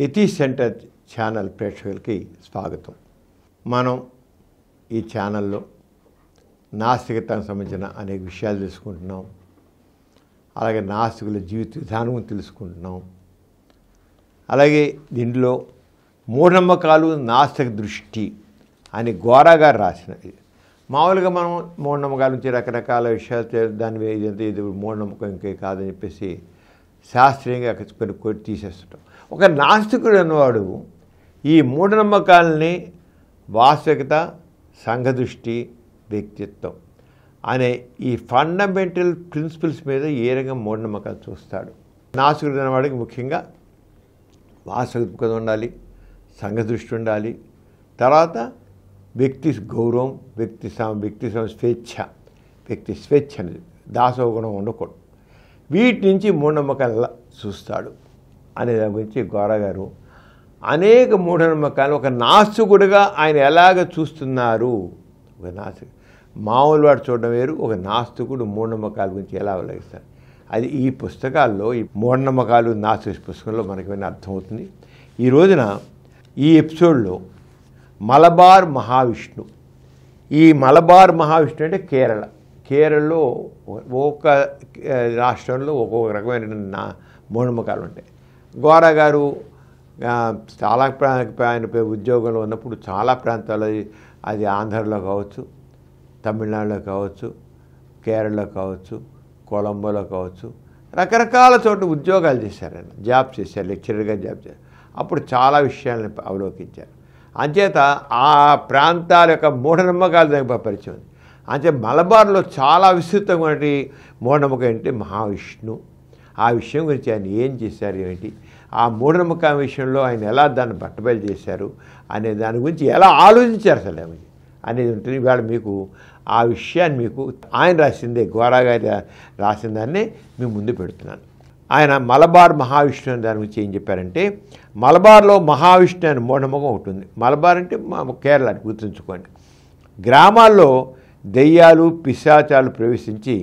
యతి centre channel ప్రేక్షకులకి స్వాగతం. మనం ఈ ఛానల్లో నాస్తికతకు సంబంధించిన అనేక విషయాలు తెలుసుకుంటున్నాం. అలాగే నాస్తికుల జీవిత విధానం తెలుసుకుంటున్నాం. అలాగే దీంట్లో మూఢనమ్మకాలు నాస్తిక దృష్టి అని గోరా గారు రాసినది. మామూలుగా మనం మూఢనమ్మకాల నుంచి రకరకాల విషయాలు దాని ఇది మూఢనమ్మకం ఇంకే కాదని చెప్పేసి శాస్త్రీయంగా కొన్ని తీసేస్తుంటాం. ఒక నాస్తికుడు అన్నవాడు ఈ మూఢనమ్మకాలని వాస్తవికత, సంఘదృష్టి, వ్యక్తిత్వం అనే ఈ ఫండమెంటల్ ప్రిన్సిపల్స్ మీద ఏ రకంగా మూఢనమ్మకాలు చూస్తాడు. నాస్తికుడు అన్నవాడికి ముఖ్యంగా వాస్తవికత ఉండాలి, సంఘదృష్టి ఉండాలి, తర్వాత వ్యక్తి గౌరవం, వ్యక్తి స్వేచ్ఛ అనేది దాసోగుణం ఉండకూడదు. వీటి నుంచి మూఢనమ్మకాలు చూస్తాడు అనే దాని గురించి గోరా గారు అనేక మూఢనమ్మకాలు ఒక నాస్తికుడిగా ఆయన ఎలాగ చూస్తున్నారు. ఒక నాస్తికుడు మామూలు వాడు చూడడం వేరు, ఒక నాస్తికుడు మూఢనమ్మకాల గురించి ఎలా వెలిగిస్తారు అది ఈ పుస్తకాల్లో, ఈ మూఢనమ్మకాలు నాస్తిక పుస్తకంలో మనకి ఏమైనా అర్థమవుతుంది. ఈ రోజున ఈ ఎపిసోడ్లో మలబార్ మహావిష్ణు. ఈ మలబార్ మహావిష్ణు అంటే కేరళలో ఒక్కొక్క రాష్ట్రంలో ఒక్కొక్క రకమైన మూఢనమ్మకాలు ఉంటాయి. గోరా గారు చాలా ఆయన ఉద్యోగంలో ఉన్నప్పుడు చాలా ప్రాంతాల్లో, అది ఆంధ్రలో కావచ్చు, తమిళనాడులో కావచ్చు, కేరళలో కావచ్చు, కొలంబోలో కావచ్చు, రకరకాల చోట్ల ఉద్యోగాలు చేశారు. ఆయన జాబ్ చేశారు, లెక్చరర్గా జాబ్ చేశారు. అప్పుడు చాలా విషయాలను అవలోకించారు. అంచేత ఆ ప్రాంతాల యొక్క మూఢనమ్మకాలు దానికి పరిచయం ఉంది. అంటే మలబార్లో చాలా విస్తృతమైన మూఢనమ్మకం ఏంటి మహావిష్ణు. ఆ విషయం గురించి ఆయన ఏం చేశారు, ఏమిటి, ఆ మూఢనమ్మకం విషయంలో ఆయన ఎలా దాన్ని బట్టబయలు చేశారు అనే దాని గురించి ఎలా ఆలోచించారు అసలు అనేది ఉంటుంది. ఇవాళ మీకు ఆ విషయాన్ని మీకు ఆయన రాసిందే, గోరా గారి రాసిన దాన్నే మీ ముందు పెడుతున్నాను. ఆయన మలబార్ మహావిష్ణు అనే దాని గురించి ఏం చెప్పారంటే, మలబార్లో మహావిష్ణు అనే మూఢనమ్మకం ఒకటి ఉంది. మలబార్ అంటే కేరళ గుర్తుంచుకోండి. గ్రామాల్లో దెయ్యాలు, పిశాచాలు ప్రవేశించి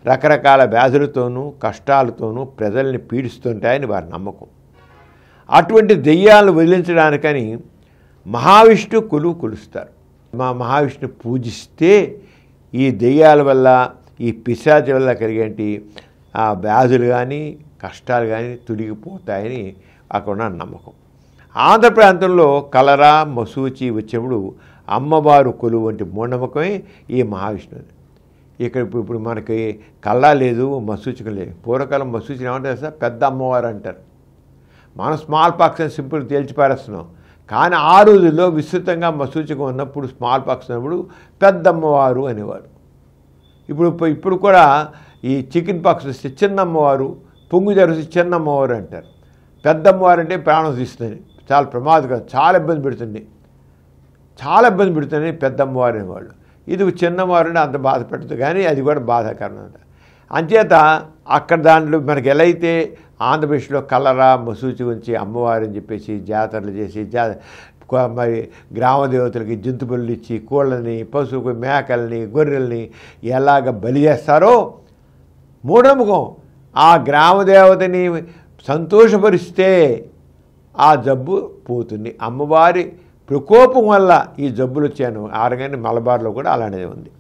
రకరకాల వ్యాధులతోనూ కష్టాలతోనూ ప్రజల్ని పీడిస్తుంటాయని వారి నమ్మకం. అటువంటి దెయ్యాలను వదిలించడానికని మహావిష్ణు కొలుస్తారు. మహావిష్ణు పూజిస్తే ఈ దెయ్యాల వల్ల, ఈ పిశాచ వల్ల కలిగేటి ఆ వ్యాధులు కానీ కష్టాలు కానీ తొలగిపోతాయని అక్కడ ఉన్న నమ్మకం. ఆంధ్ర ప్రాంతంలో కలరా, మసూచి వచ్చినప్పుడు అమ్మవారు కొలువు వంటి మూఢనమ్మకమే ఈ మహావిష్ణువు. ఇక్కడ ఇప్పుడు మనకి కల్లా లేదు, మసూచికం లేదు. పూర్వకాలం మసూచిని ఏమంటారు సార్, పెద్ద అమ్మవారు అంటారు. మనం స్మాల్ పాక్స్ అని సింపుల్ తేల్చిపారేస్తున్నాం. కానీ ఆ రోజుల్లో విస్తృతంగా మసూచికం ఉన్నప్పుడు, స్మాల్ పాక్స్ ఉన్నప్పుడు పెద్ద అమ్మవారు అనేవారు. ఇప్పుడు కూడా ఈ చికెన్ పాక్స్ వస్తే చిన్నమ్మవారు, పొంగు జరుసి చిన్నమ్మవారు అంటారు. పెద్దమ్మవారు అంటే ప్రాణం తీస్తుంది, చాలా ప్రమాదకరం, చాలా ఇబ్బంది పెడుతుంది పెద్దమ్మవారు అనేవాళ్ళు. ఇది చిన్నవారు అంటే అంత బాధ పెట్టదు, కానీ అది కూడా బాధాకరం అంట. అంచేత అక్కడ దాంట్లో మనకి ఎలా అయితే ఆంధ్రప్రదేశ్లో కలరా, మసూచి ఉంచి అమ్మవారు అని చెప్పేసి జాతరలు చేసి మరి గ్రామ దేవతలకి జంతు బలులు ఇచ్చి కోళ్ళని, పశువుకు మేకల్ని, గొర్రెల్ని ఎలాగ బలి చేస్తారో మూఢనమ్మకం. ఆ గ్రామ దేవతని సంతోషపరిస్తే ఆ జబ్బు పోతుంది. అమ్మవారి ప్రకోపం వల్ల ఈ జబ్బులు వచ్చాను. ఆరగానే మలబార్లో కూడా అలానే ఉంది.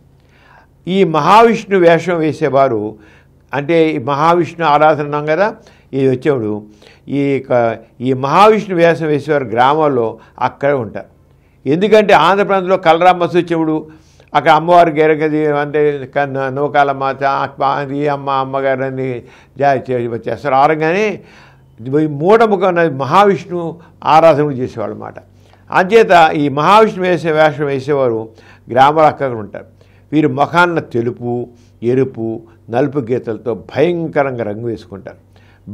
ఈ మహావిష్ణు వేషం వేసేవారు అంటే ఈ మహావిష్ణు ఆరాధన ఉన్నాం కదా, ఇది వచ్చేవాడు ఈ మహావిష్ణు వేషం వేసేవారు గ్రామాల్లో అక్కడే ఉంటారు. ఎందుకంటే ఆంధ్ర ప్రాంతంలో కలరా మసూచి వచ్చేవాడు అక్కడ అమ్మవారి గెరగది అంటే నూకాలమ్మ, ఈ అమ్మగారని చేస్తారు. ఆరంగానే మూఢముఖం మహావిష్ణు ఆరాధన చేసేవాళ్ళు అన్నమాట. అంచేత ఈ మహావిష్ణు వేషం వేసేవారు గ్రామాలు అక్కడ ఉంటారు. వీరు ముఖాన్న తెలుపు, ఎరుపు, నలుపు గీతలతో భయంకరంగా రంగు వేసుకుంటారు.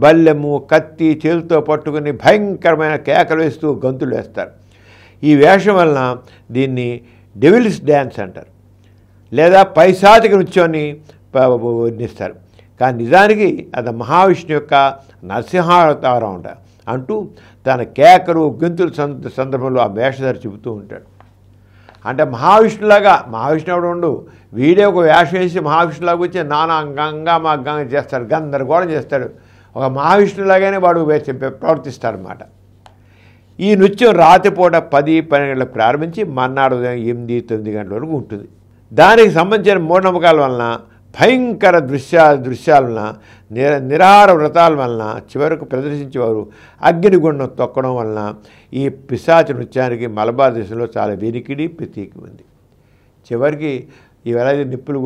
బల్లెము, కత్తి చేతులతో పట్టుకుని భయంకరమైన కేకలు వేస్తూ గంతులు వేస్తారు. ఈ వేషం వలన దీన్ని డెవిల్స్ డ్యాన్స్ అంటారు, లేదా పైశాచిక నృత్యాన్ని వర్ణిస్తారు. కానీ నిజానికి అది మహావిష్ణు యొక్క నరసింహావతారం అంటూ తన కేకలు, గొంతుల సందర్భంలో ఆ వేషధారి చెబుతూ ఉంటాడు. అంటే మహావిష్ణువుడు ఉండు, వీడే ఒక వేషం వేసి మహావిష్ణులాగా వచ్చి నానా గంగా చేస్తాడు, గందరగోళం చేస్తాడు. ఒక మహావిష్ణులాగానే వాడు ప్రవర్తిస్తాడనమాట. ఈ నృత్యం రాత్రిపూట 10-12 గంటలకు ప్రారంభించి మర్నాడు ఉదయం 8-9 గంటల వరకు ఉంటుంది. దానికి సంబంధించిన మూఢనమ్మకాల వలన, భయంకర దృశ్యాల వలన, నిరాహార వ్రతాల వలన చివరకు ప్రదర్శించేవారు అగ్నిగుండం తొక్కడం వలన ఈ పిశాచ నృత్యానికి మలబార్ దేశంలో చాలా వెనికిడి ప్రతీకి ఉంది. చివరికి ఇవెలైతే నిప్పులు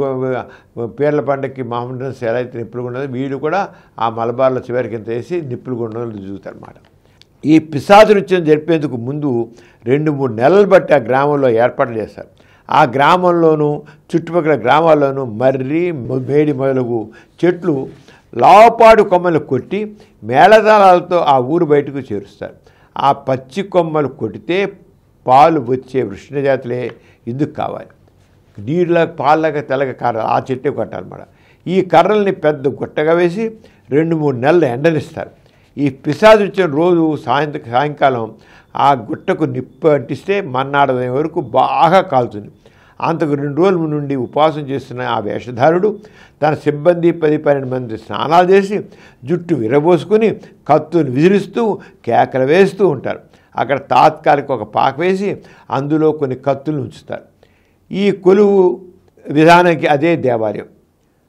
పీర్ల పండగకి మామూలు ఎలా అయితే నిప్పులు గుండదో వీళ్ళు కూడా ఆ మలబార్లో చివరికి ఇంత వేసి నిప్పులు గుండంలో దిగుతారన్నమాట. ఈ పిశాచ నృత్యం జరిపేందుకు ముందు 2-3 నెలలు బట్టి ఆ గ్రామంలో ఏర్పాట్లు చేస్తారు. ఆ గ్రామంలోనూ చుట్టుపక్కల గ్రామాల్లోనూ మర్రి, మేడి మొదలగు చెట్లు లావుపాడు కొమ్మలు కొట్టి మేళతాళాలతో ఆ ఊరు బయటకు చేరుస్తారు. ఆ పచ్చి కొమ్మలు కొట్టితే పాలు వచ్చే వృష్ణజాతులే ఇందుకు కావాలి. నీళ్ళ పాలగా తెల్లగా కర్ర ఆ చెట్టే కొట్టాలన్నమాట. ఈ కర్రల్ని పెద్ద గుట్టగా వేసి 2-3 నెలలు ఎండనిస్తారు. ఈ పిశాచు వచ్చిన రోజు సాయంకాలం ఆ గుట్టకు నిప్పు అంటిస్తే మర్నాడు వరకు బాగా కాలుతుంది. అంతకు 2 రోజుల నుండి ఉపవాసం చేస్తున్న ఆ వేషధారుడు తన సిబ్బంది 10-12 మంది స్నానాలు చేసి జుట్టు విరబోసుకుని కత్తుని విసిరిస్తూ కేకలు వేస్తూ ఉంటారు. అక్కడ తాత్కాలిక ఒక పాక వేసి అందులో కొన్ని కత్తులు ఉంచుతారు. ఈ కొలువు విధానానికి అదే దేవాలయం.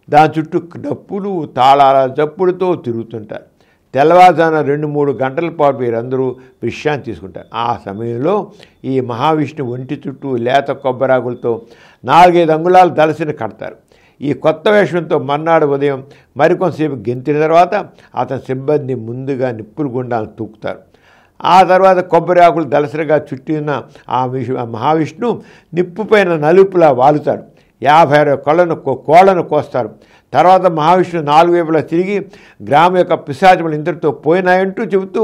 దాని చుట్టూ డప్పులు, తాళాల చప్పుడుతో తిరుగుతుంటారు. తెల్లవారుజామున 2-3 గంటల పాటు వీరందరూ విశ్రాంతి తీసుకుంటారు. ఆ సమయంలో ఈ మహావిష్ణు ఒంటి చుట్టూ లేత కొబ్బరాకులతో 4-5 అంగుళాలు దలసిని కడతారు. ఈ కొత్త వేషంతో మర్నాడు ఉదయం మరికొంతసేపు గెంతిన తర్వాత అతని సిబ్బంది ముందుగా నిప్పుల గుండాలను తూకుతారు. ఆ తర్వాత కొబ్బరి ఆకులు దలసరిగా చుట్టిన ఆ మహావిష్ణు నిప్పుపైన నలుపులా వాలుతాడు. 56 కోళ్లను కోస్తారు. తర్వాత మహావిష్ణు 4 వైపులా తిరిగి గ్రామం యొక్క పిశాచములు ఇంతటితో పోయినాయంటూ చెబుతూ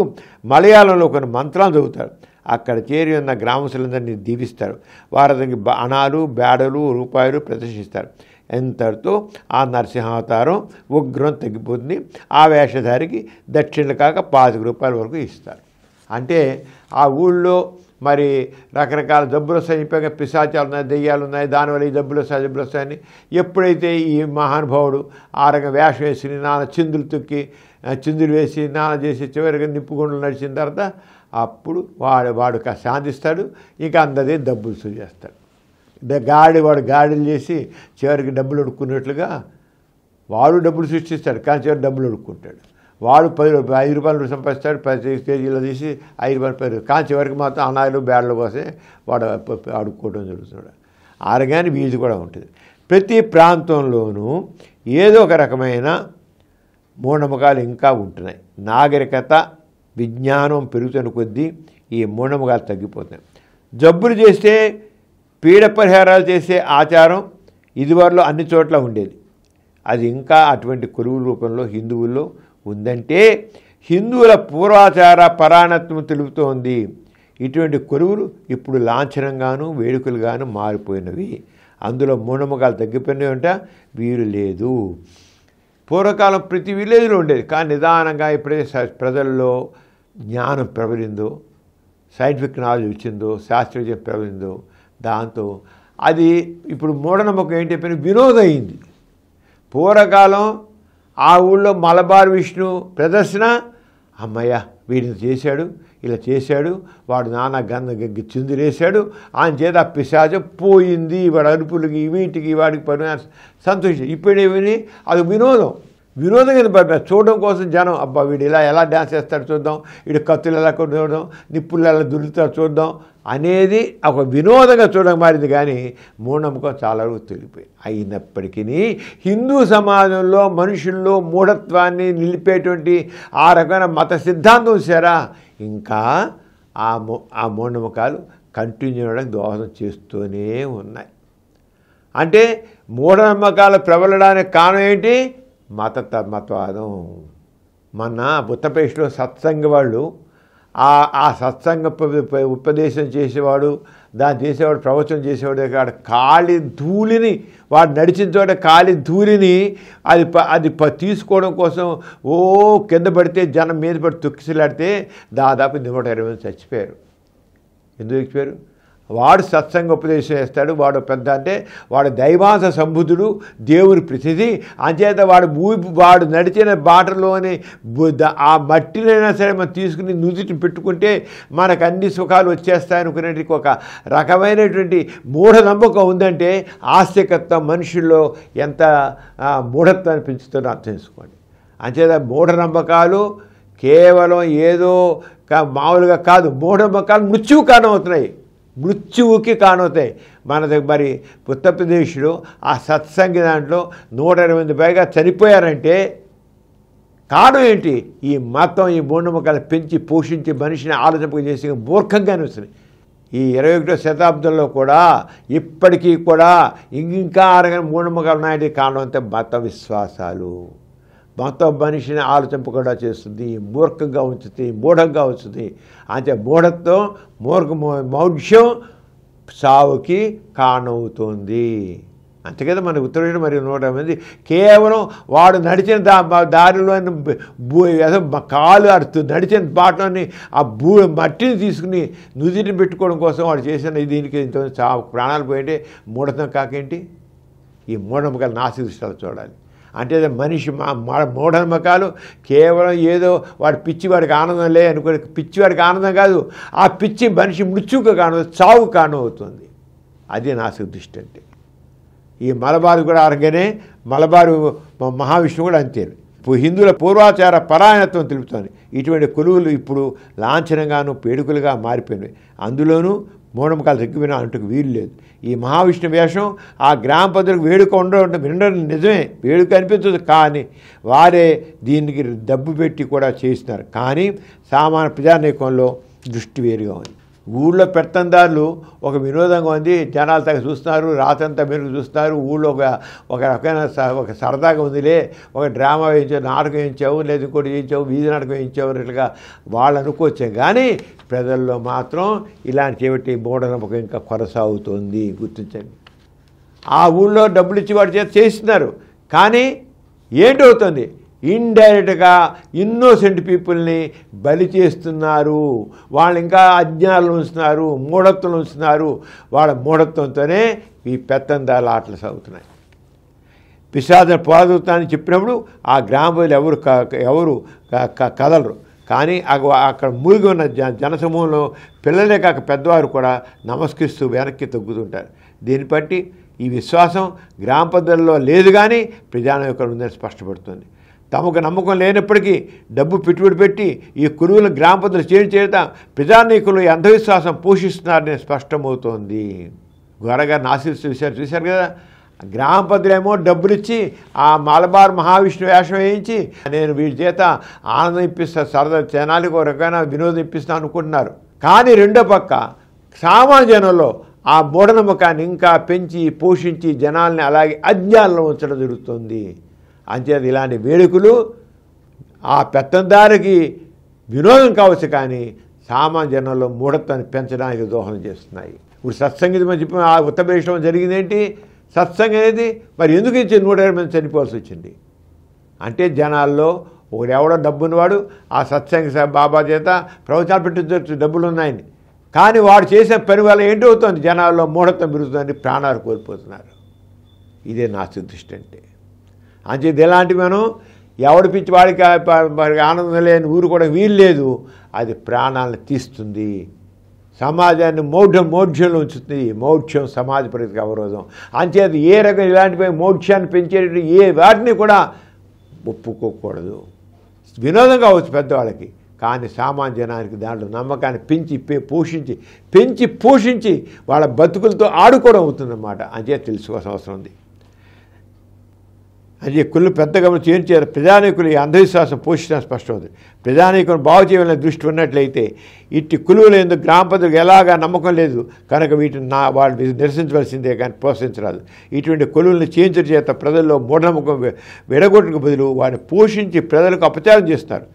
మలయాళంలో కొన్ని మంత్రాలు చదువుతారు. అక్కడ చేరి ఉన్న గ్రామస్తులందరినీ దీవిస్తారు. వారు అతనికి అణాలు, బేడలు, రూపాయలు ప్రదర్శిస్తారు. ఎంతటితో ఆ నరసింహావతారం ఉగ్రం తగ్గిపోతుంది. ఆ వేషధారికి దక్షిణ కాక 25 రూపాయల వరకు ఇస్తారు. అంటే ఆ ఊళ్ళో మరి రకరకాల జబ్బులు వస్తాయి, చెప్పాక పిశాచాలు ఉన్నాయి, దెయ్యాలు ఉన్నాయి, దానివల్ల ఈ జబ్బులు వస్తాయని ఎప్పుడైతే ఈ మహానుభావుడు ఆ రకంగా వేషం వేసి చిందులు తొక్కి చిందులు వేసి చేసి చివరిగా నిప్పుగుండలు నడిచిన తర్వాత అప్పుడు వాడు శాంతిస్తాడు. ఇంకా అందదే డబ్బులు చేస్తాడు. వాడు గాడిలు చేసి చివరికి డబ్బులు అడుక్కున్నట్లుగా వాడు డబ్బులు సృష్టిస్తాడు, కానీ చివరికి డబ్బులు అడుక్కుంటాడు. వాడు 5 రూపాయలు సంపాదిస్తాడు, 10 కేజీలు తీసి 5 రూపాయలు కానీ చివరికి మాత్రం అనాయిలు బేడల కోసే వాడు అడుక్కోవడం జరుగుతున్నాడు. ఆరగాని వీధి కూడా ఉంటుంది. ప్రతి ప్రాంతంలోనూ ఏదో ఒక రకమైన మూఢనమ్మకాలు ఇంకా ఉంటున్నాయి. నాగరికత, విజ్ఞానం పెరుగుతున్న కొద్దీ ఈ మూఢనమ్మకాలు తగ్గిపోతున్నాయి. జబ్బులు చేస్తే పీడ పరిహారాలు చేసే ఆచారం ఇదివరలో అన్ని చోట్ల ఉండేది. అది ఇంకా అటువంటి కొలువు రూపంలో హిందువుల్లో ఉందంటే హిందువుల పూర్వాచార పరాణత్వం తెలుపుతోంది. ఇటువంటి కొలువులు ఇప్పుడు లాంఛనంగాను వేడుకలుగాను మారిపోయినవి. అందులో మూఢనమ్మకాలు తగ్గిపోయినవి అంట వీరు లేదు. పూర్వకాలం ప్రతి విలేజ్లో ఉండేది, కానీ నిదానంగా ఎప్పుడైతే ప్రజల్లో జ్ఞానం ప్రబలిందో, సైంటిఫిక్ నాలెడ్జ్ వచ్చిందో, శాస్త్రీయ ప్రబలిందో, దాంతో అది ఇప్పుడు మూఢనమ్మకం ఏంటి చెప్పిన వినోదం అయింది. పూర్వకాలం ఆ ఊళ్ళో మలబార్ విష్ణు ప్రదర్శన, అమ్మయ్య వీడిని చేశాడు, ఇలా చేశాడు, వాడు నానా చిందులేశాడు, ఆయన చేత పిశాచం పోయింది, వాడు అరుపులకి వీటికి వాడికి పడిన సంతోషం. ఇప్పుడేమని అది వినోదం కింద పడిపోయారు. చూడడం కోసం జనం అబ్బా వీడు ఎలా డ్యాన్స్ చేస్తాడు చూద్దాం, వీడు కత్తులు ఎలా చూడడం, నిప్పులు ఎలా దులుతాడు చూద్దాం అనేది ఒక వినోదంగా చూడడం మారింది. కానీ మూఢనమ్మకం చాలా వరకు తొలిపోయి. అయినప్పటికీ హిందూ సమాజంలో మనుషుల్లో మూఢత్వాన్ని నిలిపేటువంటి ఆ రకమైన మత సిద్ధాంతం చూసారా, ఇంకా ఆ మూఢనమ్మకాలు కంటిన్యూ అవ్వడానికి దోహదం చేస్తూనే ఉన్నాయి. అంటే మూఢనమ్మకాలు ప్రబలడానికి కారణం ఏంటి? మతవాదం. మన ఉత్తరప్రదేశ్లో సత్సంగ వాళ్ళు ఆ సత్సంగ ఉపదేశం చేసేవాడు, దాన్ని చేసేవాడు, ప్రవచనం చేసేవాడు కాడ కాలి ధూళిని వాడు నడిచిన చోట కాలి ధూళిని అది తీసుకోవడం కోసం కింద పడితే జనం మీద పడి తొక్కిసలాడితే దాదాపు 120 మంది చచ్చిపోయారు. ఎందుకు చచ్చిపోయారు? వాడు సత్సంగ ఉపదేశం చేస్తాడు, వాడు పెద్ద అంటే వాడు దైవాంశ సంబుద్ధుడు, దేవుని ప్రతినిధి. అంచేత వాడు నడిచిన బాటలోని ఆ మట్టినైనా సరే మనం తీసుకుని నుదుటిని పెట్టుకుంటే మనకు అన్ని సుఖాలు వచ్చేస్తాయనుకునేటికి ఒక రకమైనటువంటి మూఢనమ్మకం ఉందంటే ఆస్తికత్వం మనుషుల్లో ఎంత మూఢత్వాన్ని పెంచుతుందో అర్థం చేసుకోండి. అంచేత మూఢనమ్మకాలు కేవలం ఏదో మామూలుగా కాదు, మూఢనమ్మకాలు మృత్యువు కారణమవుతున్నాయి, మృత్యువుకి కారణవుతాయి. మరి ఉత్తరప్రదేశ్లో ఆ సత్సంగి దాంట్లో 120 పైగా చనిపోయారంటే కారణం ఏంటి? ఈ మతం ఈ మూఢనమ్మకాలు పెంచి పోషించి మనిషిని ఆలోచింప చేసి మూర్ఖంగానే వస్తున్నాయి. ఈ 21వ శతాబ్దంలో కూడా ఇప్పటికీ కూడా ఇంకా అరగని మూఢనమ్మకాలు ఉన్నాయంటే కారణం అంతే మత విశ్వాసాలు. మొత్తం మనిషిని ఆలోచింపకుండా చేస్తుంది, మూర్ఖంగా ఉంచుతుంది, మూఢంగా ఉంచుతుంది. అంటే మూఢత్వం మౌఢ్యం సావుకి కారణమవుతుంది. అంతే కదా మన ఉత్తరం మరియు 100 మంది కేవలం వాడు నడిచిన దారిలో కాలు అడుతూ నడిచిన బాటలోని ఆ మట్టిని తీసుకుని నుదిని పెట్టుకోవడం కోసం వాడు చేసిన దీనికి ఇంత ప్రాణాలు పోయింటే మూఢత్వం కాకేంటి? ఈ మూఢనమ్మకాలు నాసి దృష్టాలు చూడాలి. అంటే మనిషి మూఢనమ్మకాలు కేవలం ఏదో వాడి పిచ్చివాడికి ఆనందం లే అనుకుని, పిచ్చివాడికి ఆనందం కాదు, ఆ పిచ్చి మనిషి మృత్యువుకు కారణం, చావు కారణం అవుతుంది. అది నాసిక దృష్టి అంటే. ఈ మలబారు కూడా అరగనే మలబారు మహావిష్ణువు కూడా అంతే. హిందువుల పూర్వాచార పరాయణత్వం తెలుపుతోంది. ఇటువంటి కొలువులు ఇప్పుడు లాంఛనంగాను పేడుకలుగా మారిపోయినాయి. అందులోనూ మూఢనమ్మకాలు తగ్గిపోయినా అంటుకు వీలు లేదు. ఈ మహావిష్ణు వేషం ఆ గ్రామ ప్రజలకు వేడుక వినడం నిజమే, వేడుక అనిపించదు, కానీ వారే దీనికి డబ్బు పెట్టి కూడా చేస్తున్నారు. కానీ సామాన్య ప్రజానీకంలో దృష్టి వేరుగా ఉంది. ఊళ్ళో పెత్తందారులు ఒక వినోదంగా ఉంది, జనాలు తగ్గ చూస్తున్నారు, రాత్రంతా మెరుగు చూస్తున్నారు. ఊళ్ళో ఒక రకమైన ఒక సరదాగా ఉందిలే, ఒక డ్రామా వేయించావు, నాటకం వేయించావు, లేదా ఇంకోటి వేయించావు, వీధి నాటకం వేయించావు, ఇట్లా వాళ్ళు అనుకోవచ్చే. కానీ ప్రజల్లో మాత్రం ఇలాంటి చేపట్టి మూఢనమ్మకం ఇంకా కొనసాగుతుంది, గుర్తించండి. ఆ ఊళ్ళో డబ్బులు ఇచ్చి వాడు చేస్తున్నారు, కానీ ఏంటవుతుంది? ఇండైరెక్ట్గా ఇన్నోసెంట్ పీపుల్ని బలి చేస్తున్నారు. వాళ్ళు ఇంకా అజ్ఞానంలో ఉంచుతున్నారు, మూఢత్వంలో ఉంచుతున్నారు. వాళ్ళ మూఢత్వంతోనే ఈ పెత్తందాల ఆటలు సాగుతున్నాయి. పిశాచ పోరాడుతానని చెప్పినప్పుడు ఆ గ్రామంలో ఎవరు కదలరు. కానీ అక్కడ మూలిగి ఉన్న జనసమూహంలో పిల్లలే కాక పెద్దవారు కూడా నమస్కరిస్తూ వెనక్కి తగ్గుతుంటారు. దీన్ని బట్టి ఈ విశ్వాసం గ్రామ పద్ధతుల్లో లేదు, కానీ ప్రజానాయకులు ఉందని స్పష్టపడుతుంది. తమకు నమ్మకం లేనప్పటికీ డబ్బు పెట్టుబడి పెట్టి ఈ కురువుల గ్రామ పద్ధతులు చేరుతా ప్రజానీకులు ఈ అంధవిశ్వాసం పోషిస్తున్నారని స్పష్టమవుతోంది. ఘోరగా నాశిస్తూ చూశారు కదా. గ్రామ పద్ధతులేమో డబ్బులిచ్చి ఆ మలబార్ మహావిష్ణు వేషం వేయించి నేను వీడి చేత ఆనందం ఇప్పిస్తా, సరదా జనానికి ఒక రకమైన వినోదం ఇప్పిస్తాను అనుకుంటున్నారు. కానీ రెండో పక్క సామాన్య జనంలో ఆ మూఢనమ్మకాన్ని ఇంకా పెంచి పోషించి జనాల్ని అలాగే అజ్ఞానంలో ఉంచడం జరుగుతుంది. అంచేత ఇలాంటి వేడుకలు ఆ పెత్తందారికి వినోదం కావచ్చు, కానీ సామాన్య జనంలో మూఢత్వాన్ని పెంచడానికి దోహదం చేస్తున్నాయి. ఇప్పుడు సత్సంగీతం అని చెప్పి ఆ ఉత్తరప్రదేశ్లో జరిగిందేంటి? సత్సంగం అనేది మరి ఎందుకు ఇచ్చి 120 మంది చనిపోవాల్సి వచ్చింది అంటే జనాల్లో ఒకడెవడో డబ్బున్నవాడు ఆ సత్సంగ బాబా చేత ప్రవచనాలు పెట్టించవచ్చు, డబ్బులు ఉన్నాయని. కానీ వాడు చేసే పని వల్ల ఏంటవుతుంది? జనాల్లో మూఢత్వం పెరుగుతుందని ప్రాణాలు కోల్పోతున్నారు. ఇదే నాస్తిక దృష్టి అంటే. అంచేది ఇలాంటివి మనం ఎవడు పిచ్చి వాడికి ఆనందం లేని ఊరు కూడా వీలు లేదు. అది ప్రాణాలను తీస్తుంది, సమాజాన్ని మౌఢ్యంలో ఉంచుతుంది. మౌఢ్యం సమాజ ప్రగతికి అవరోధం. అంచేత ఏ రకం ఇలాంటివి మౌఢ్యాన్ని పెంచేటి ఏ వాటిని కూడా ఒప్పుకోకూడదు. వినోదం కావచ్చు పెద్దవాళ్ళకి, కానీ సామాన్య జనానికి దాంట్లో నమ్మకాన్ని పెంచి పోషించి వాళ్ళ బతుకులతో ఆడుకోవడం అవుతుందన్నమాట. అంచేత తెలుసుకోవాల్సిన అవసరం ఉంది. అది కుళ్ళు పెద్దగా చేయించారు. ప్రజానీకులు ఈ అంధవిశ్వాసం పోషించడం స్పష్టమవుతుంది. ప్రజానీకులను బాగు చేయాలనే దృష్టి ఉన్నట్లయితే ఇట్టి కులువులు ఎందుకు గ్రామ ప్రజలకు ఎలాగా నమ్మకం లేదు కనుక వీటిని వాళ్ళు నిరసించవలసిందే, కానీ ప్రోత్సహించరాదు. ఇటువంటి కొలువులను చేయించడం చేత ప్రజల్లో మూఢనమ్మకం విడగొట్టడానికి బదులు వాడిని పోషించి ప్రజలకు అపచారం చేస్తున్నారు.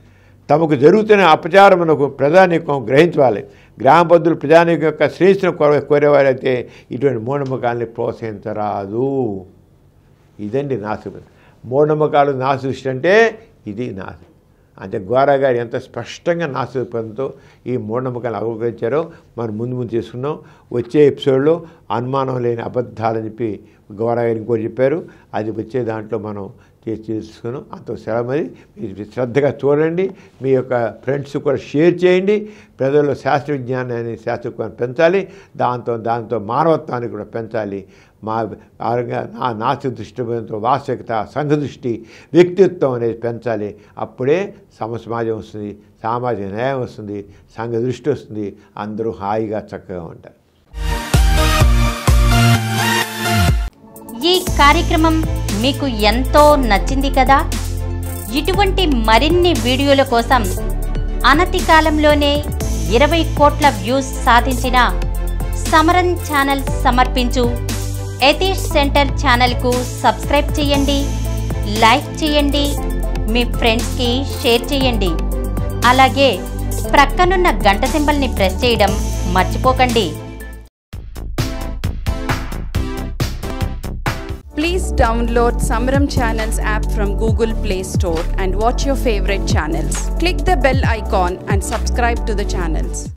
తమకు జరుగుతున్న అపచారమునకు ప్రజానీకం గ్రహించాలి. గ్రామ పద్ధతులు ప్రజానీకం యొక్క శ్రేష్ఠను కోరేవారైతే ఇటువంటి మూఢనమ్మకాలని ప్రోత్సహించరాదు. ఇదండి నాశనం. మూఢనమ్మకాలు నాశనం అంటే ఇది నాశనం. అంటే గోరా గారు ఎంత స్పష్టంగా నాస్తికత్వంతో ఈ మూఢనమ్మకాలు అవగరించారో మనం ముందు చేసుకున్నాం. వచ్చే ఎపిసోడ్లో అనుమానం లేని అబద్ధాలని చెప్పి గోరా గారు ఇంకోటి చెప్పారు. అది వచ్చే దాంట్లో మనం చేసుకున్నాం. అంత సెలవు మరి. మీరు శ్రద్ధగా చూడండి, మీ యొక్క ఫ్రెండ్స్ కూడా షేర్ చేయండి. ప్రజల్లో శాస్త్ర విజ్ఞానాన్ని శాస్త్రజ్ఞానం పెంచాలి, దాంతో మానవత్వాన్ని కూడా పెంచాలి. నాస్తిక దృష్టితో వాస్తవికత, సంఘ దృష్టి, వ్యక్తిత్వం అనేది పెంచాలి. అప్పుడే సమాజం వస్తుంది, సామాజిక న్యాయం వస్తుంది, సంఘ దృష్టి వస్తుంది, అందరూ హాయిగా చక్కగా ఉంటారు. ఈ కార్యక్రమం మీకు ఎంతో నచ్చింది కదా. ఇటువంటి మరిన్ని వీడియోల కోసం అనతి కాలంలోనే 20 కోట్ల వ్యూస్ సాధించిన సమరం ఛానల్ సమర్పించు ఎథిక్స్ సెంటర్ ఛానల్కు సబ్స్క్రైబ్ చేయండి, లైక్ చేయండి, మీ ఫ్రెండ్స్కి షేర్ చేయండి. అలాగే ప్రక్కనున్న గంట సింబల్ని ప్రెస్ చేయడం మర్చిపోకండి. Please download Samaram Channels app from Google Play Store and watch your favorite channels. Click the bell icon and subscribe to the channels.